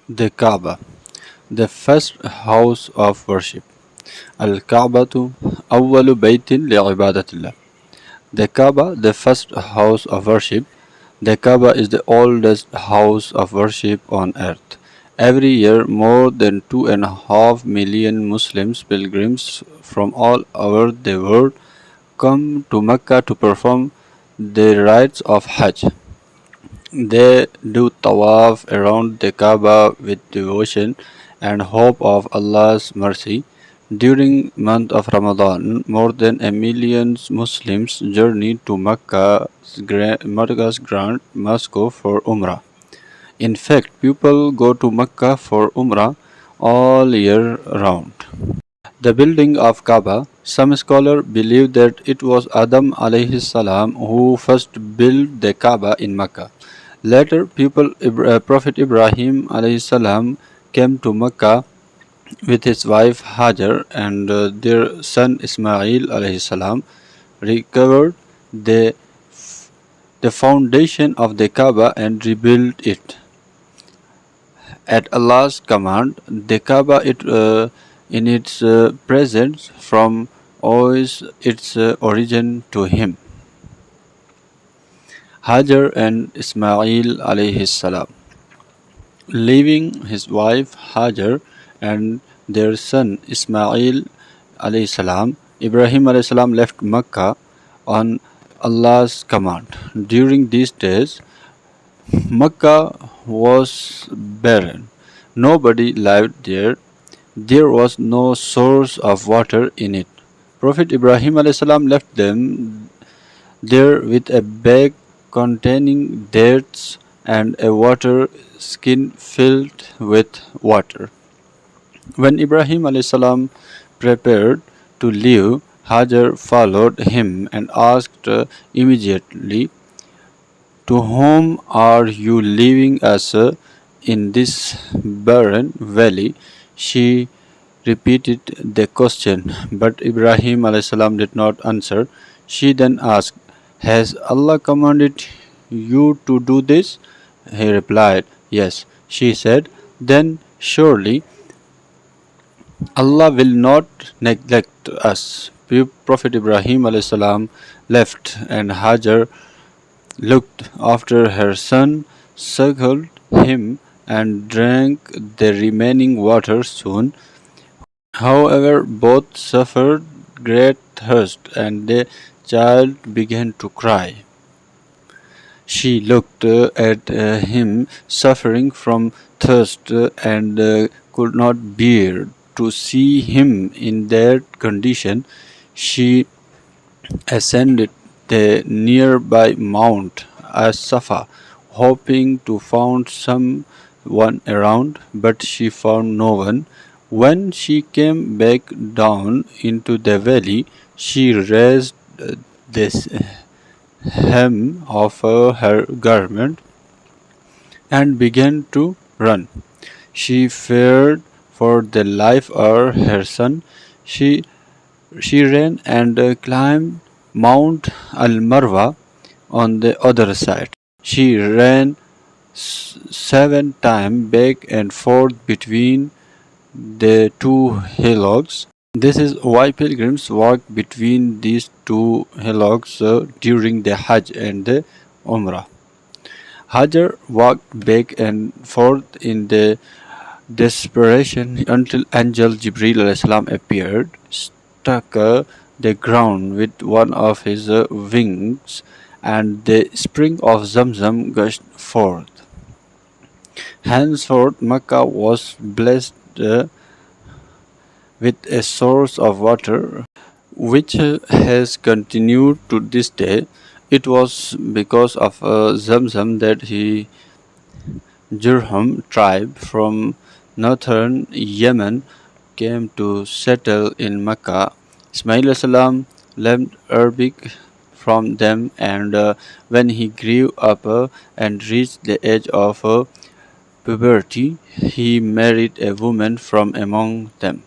The Kaaba, the first house of worship. Al-Kaabatu awwalu baytin li'ibadatillah. The Kaaba, the first house of worship. The Kaaba is the oldest house of worship on earth. Every year, more than 2.5 million Muslims pilgrims from all over the world come to Mecca to perform the rites of Hajj. They do tawaf around the Kaaba with devotion and hope of Allah's mercy. During month of Ramadan, more than a million Muslims journey to Mecca's Grand Mosque for Umrah. In fact, people go to Mecca for Umrah all year round. The building of Kaaba, some scholars believe that it was Adam alayhi salam who first built the Kaaba in Mecca. Later, Prophet Ibrahim alayhi salam came to Mecca with his wife Hajar and their son Ismail alayhi salam recovered the, the foundation of the Kaaba and rebuilt it. At Allah's command, the Kaaba in its presence from owes its origin to him. Hajar and Ismail alayhi salam. Leaving his wife Hajar and their son Ismail alayhi salam, Ibrahim alayhi salam left Mecca on Allah's command. During these days, Mecca was barren. Nobody lived there. There was no source of water in it. Prophet Ibrahim alayhi salam left them there with a bag containing dates and a water skin filled with water. When Ibrahim alayhi salam prepared to leave, Hajar followed him and asked immediately, "To whom are you leaving us in this barren valley?" She repeated the question, but Ibrahim alayhi salam did not answer. She then asked, "Has Allah commanded you to do this?" He replied, "Yes." She said, "Then surely Allah will not neglect us." Prophet Ibrahim alayhi salam left and Hajar looked after her son, suckled him, and drank the remaining water soon. However, both suffered great thirst, and the child began to cry. She looked at him suffering from thirst and could not bear to see him in that condition. She ascended the nearby Mount as-Safa, hoping to find someone around, but she found no one. When she came back down into the valley, she raised the hem of her garment and began to run. She feared for the life of her son. She ran and climbed Mount Al-Marwa on the other side. She ran 7 times back and forth between the two hillocks. This is why pilgrims walk between these two hillocks during the Hajj and the Umrah. Hajar walked back and forth in the desperation until angel Jibril alayhi salam appeared, struck the ground with one of his wings, and the spring of Zamzam gushed forth. Henceforth, Mecca was blessed with a source of water which has continued to this day. It was because of Zamzam that the Jurhum tribe from northern Yemen came to settle in Mecca. Ismail alayhi salam learned Arabic from them, and when he grew up and reached the age of puberty, he married a woman from among them.